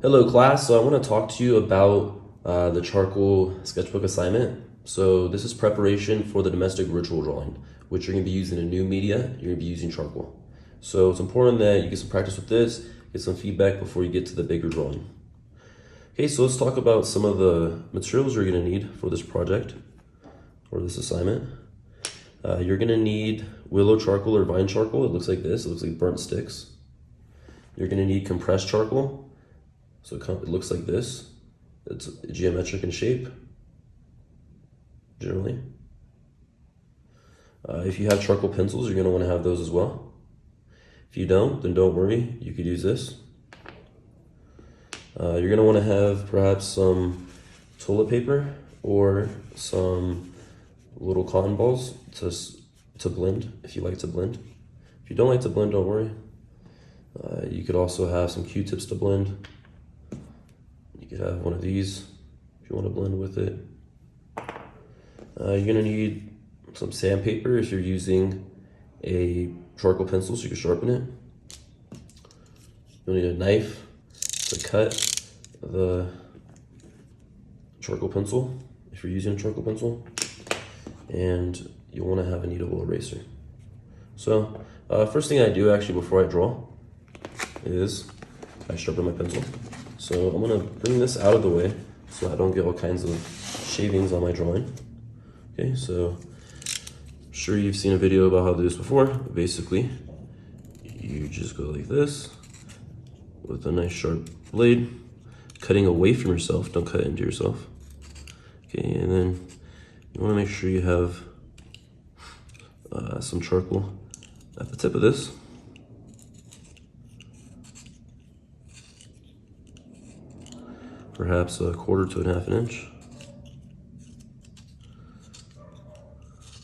Hello class, so I want to talk to you about the charcoal sketchbook assignment. So this is preparation for the domestic ritual drawing, which you're going to be using a new media, you're going to be using charcoal. So it's important that you get some practice with this, get some feedback before you get to the bigger drawing. Okay, so let's talk about some of the materials you're going to need for this project or this assignment. You're going to need willow charcoal or vine charcoal. It looks like this, it looks like burnt sticks. You're going to need compressed charcoal. So it looks like this. It's geometric in shape, generally. If you have charcoal pencils, you're going to want to have those as well. If you don't, then don't worry, you could use this. You're going to want to have perhaps some toilet paper or some little cotton balls to blend, if you like to blend. If you don't like to blend, don't worry. You could also have some Q-tips to blend. You could have one of these if you want to blend with it. You're going to need some sandpaper if you're using a charcoal pencil so you can sharpen it. You'll need a knife to cut the charcoal pencil if you're using a charcoal pencil. And you'll want to have a kneadable eraser. So first thing I do actually before I draw is I sharpen my pencil. So I'm gonna bring this out of the way so I don't get all kinds of shavings on my drawing. Okay, so I'm sure you've seen a video about how to do this before. Basically, you just go like this with a nice sharp blade, cutting away from yourself, don't cut into yourself. Okay, and then you wanna make sure you have some charcoal at the tip of this. Perhaps a 1/4 to 1/2 inch.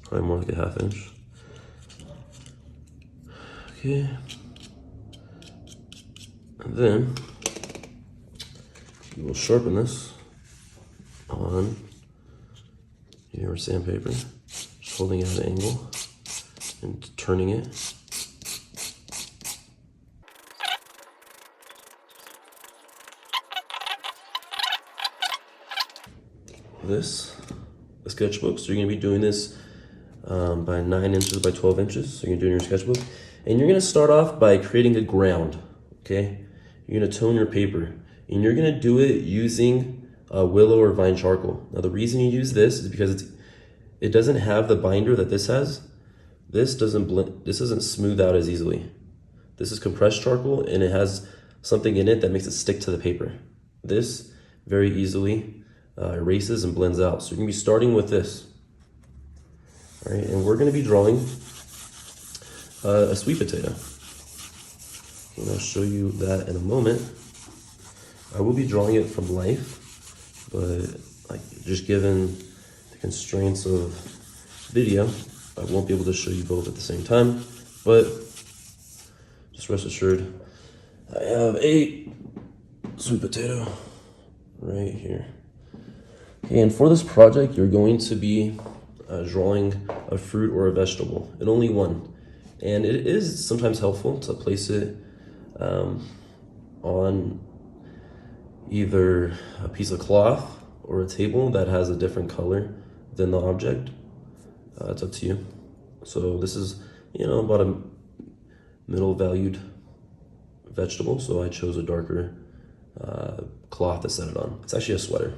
Probably more like a 1/2 inch. Okay. And then you will sharpen this on your sandpaper, just holding it at an angle and turning it. The sketchbook. So you're going to be doing this by 9 inches by 12 inches. So you're doing your sketchbook. And you're going to start off by creating a ground. Okay? You're going to tone your paper. And you're going to do it using willow or vine charcoal. Now the reason you use this is because it doesn't have the binder that this has. This doesn't smooth out as easily. This is compressed charcoal and it has something in it that makes it stick to the paper. This very easily erases and blends out. So you're gonna be starting with this. All right, and we're gonna be drawing a sweet potato. And I'll show you that in a moment. I will be drawing it from life, but just given the constraints of video, I won't be able to show you both at the same time, but just rest assured, I have a sweet potato right here. Okay, and for this project, you're going to be drawing a fruit or a vegetable, and only one. And it is sometimes helpful to place it on either a piece of cloth or a table that has a different color than the object. It's up to you. So this is, about a middle valued vegetable, so I chose a darker cloth to set it on. It's actually a sweater.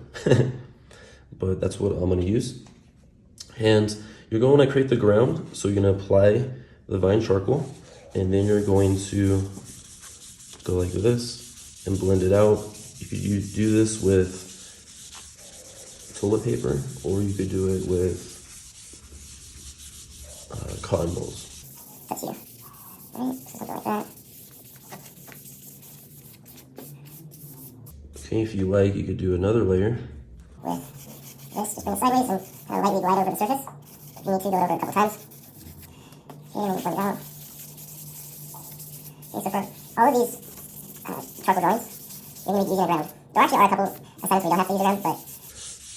But that's what I'm going to use. And you're going to create the ground, so you're going to apply the vine charcoal, and then you're going to go like this and blend it out. You could do this with toilet paper, or you could do it with cotton balls. That's you. Right, so something like that. Okay, if you like, you could do another layer. With this, just bring it sideways and kind of lightly glide over the surface. If you need to, go over it a couple times. Okay, and then you blend it out. Okay, so for all of these charcoal drawings, you're going to be using a ground. There actually are a couple assignments where you don't have to use a ground, but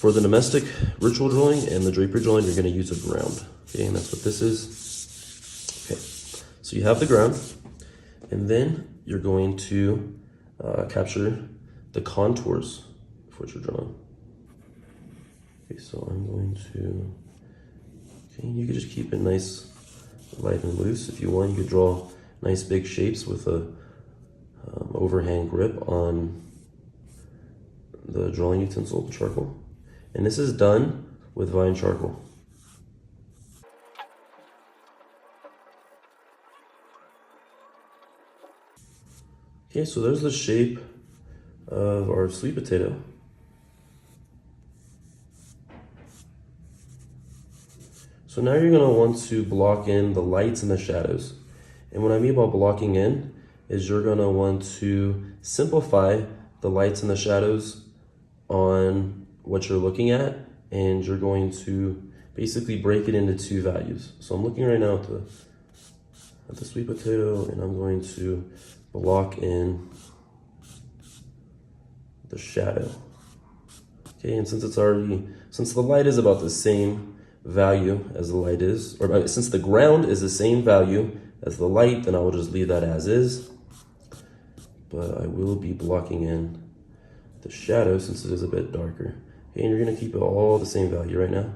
for the domestic ritual drawing and the draper drawing, you're going to use a ground. Okay, and that's what this is. Okay, so you have the ground, and then you're going to capture the contours of what you're drawing. Okay, so I'm going to, okay, you can just keep it nice, light and loose. If you want, you could draw nice big shapes with a overhand grip on the drawing utensil, the charcoal. And this is done with vine charcoal. Okay, so there's the shape of our sweet potato. So now you're gonna want to block in the lights and the shadows. And what I mean by blocking in is you're gonna want to simplify the lights and the shadows on what you're looking at, and you're going to basically break it into two values. So I'm looking right now at the sweet potato, and I'm going to block in the shadow. Okay, and since the light is about the same value as the light is, or since the ground is the same value as the light, then I will just leave that as is. But I will be blocking in the shadow since it is a bit darker. Okay, and you're gonna keep it all the same value right now.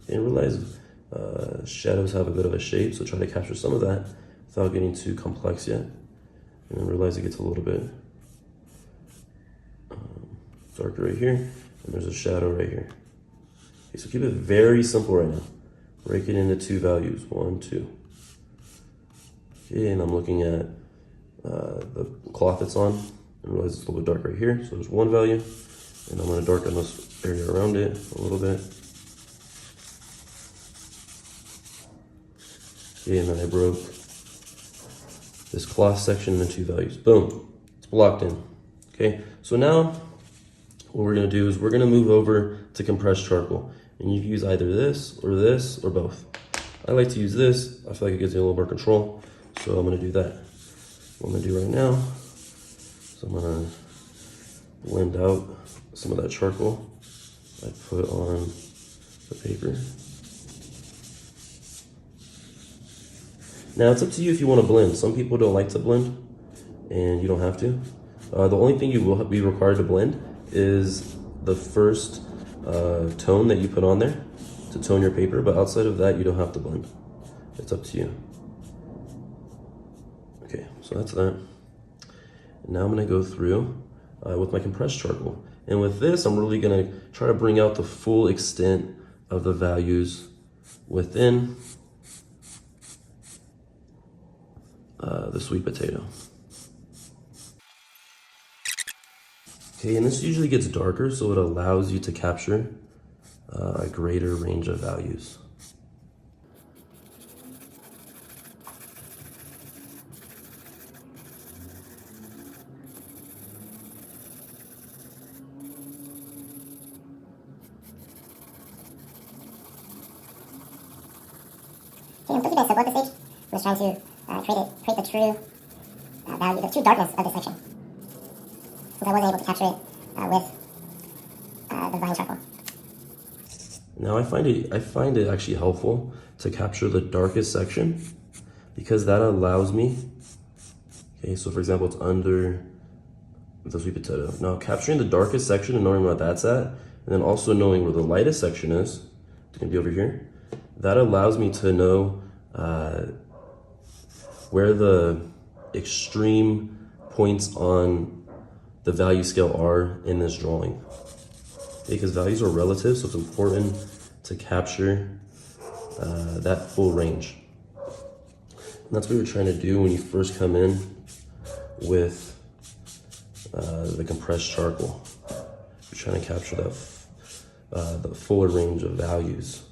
And realize shadows have a bit of a shape, so try to capture some of that without getting too complex yet. And then realize it gets a little bit darker right here, and there's a shadow right here. Okay, so keep it very simple right now. Break it into two values, 1, 2. Okay, and I'm looking at the cloth it's on, and realize it's a little bit dark right here. So there's one value, and I'm gonna darken this area around it a little bit. Okay, and then I broke this cloth section into two values. Boom, it's blocked in. Okay, so now what we're gonna do is we're gonna move over to compressed charcoal. And you can use either this or both. I like to use this. I feel like it gives you a little more control. So I'm gonna do that. What I'm gonna do right now is I'm gonna blend out some of that charcoal I put on the paper. Now it's up to you if you wanna blend. Some people don't like to blend, and you don't have to. The only thing you will be required to blend is the first tone that you put on there to tone your paper, but outside of that, you don't have to blend. It's up to you. Okay, so that's that. And now I'm gonna go through with my compressed charcoal. And with this, I'm really gonna try to bring out the full extent of the values within the sweet potato. Okay, and this usually gets darker, so it allows you to capture a greater range of values. Okay, I'm pretty bad simple at this stage. I'm just trying to create the true value, the true darkness of this section, since I wasn't able to capture it with the vine charcoal. Now I find it actually helpful to capture the darkest section, because that allows me, okay, so for example, it's under the sweet potato. Now capturing the darkest section and knowing where that's at, and then also knowing where the lightest section is, it's gonna be over here, that allows me to know where the extreme points on the value scale are in this drawing. Because values are relative, so it's important to capture that full range. And that's what you're trying to do when you first come in with the compressed charcoal. You're trying to capture the fuller range of values.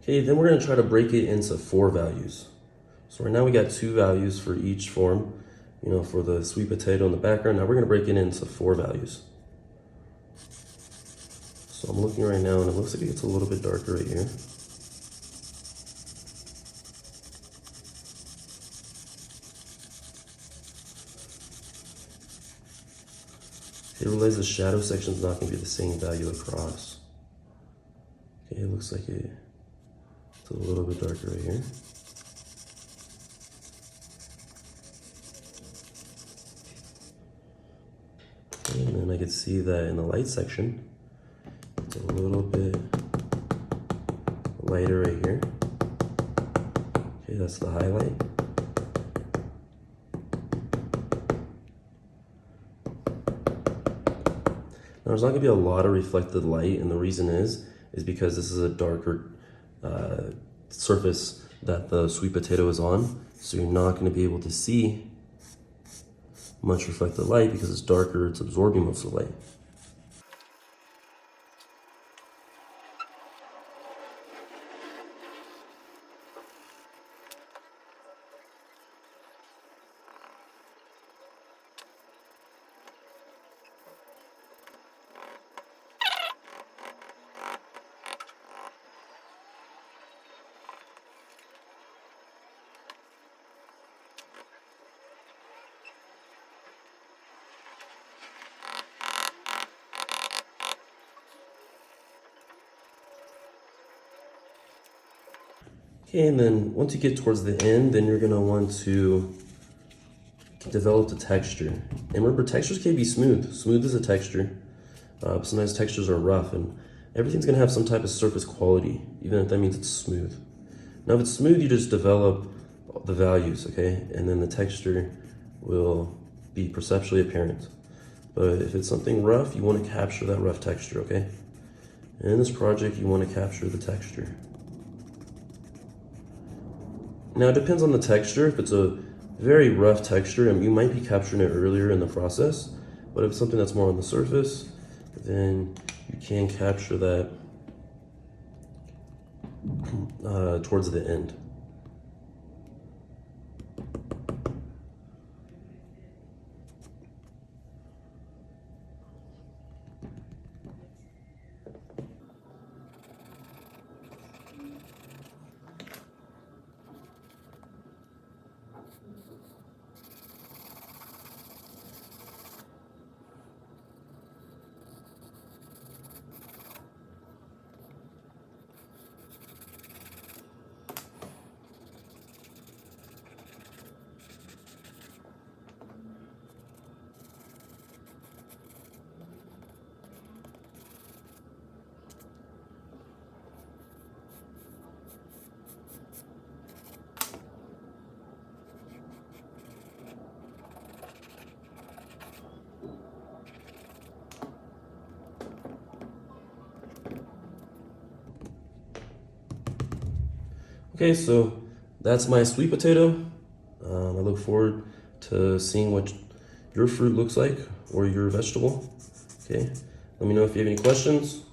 Okay, then we're gonna try to break it into 4 values. So right now we got 2 values for each form, you know, for the sweet potato in the background. Now we're gonna break it into 4 values. So I'm looking right now and it looks like it gets a little bit darker right here. Okay, realize the shadow section is not going to be the same value across. Okay, it looks like it's a little bit darker right here. Okay, and then I can see that in the light section, it's a little bit lighter right here. Okay, that's the highlight. Now there's not gonna be a lot of reflected light, and the reason is because this is a darker surface that the sweet potato is on, so you're not gonna be able to see much reflected light because it's darker, it's absorbing most of the light. Okay, and then once you get towards the end, then you're gonna want to develop the texture. And remember, textures can be smooth. Smooth is a texture. Sometimes textures are rough, and everything's gonna have some type of surface quality, even if that means it's smooth. Now, if it's smooth, you just develop the values, okay? And then the texture will be perceptually apparent. But if it's something rough, you wanna capture that rough texture, okay? And in this project, you wanna capture the texture. Now, it depends on the texture. If it's a very rough texture, and you might be capturing it earlier in the process, but if it's something that's more on the surface, then you can capture that towards the end. Okay, so that's my sweet potato. I look forward to seeing what your fruit looks like or your vegetable. Okay, let me know if you have any questions.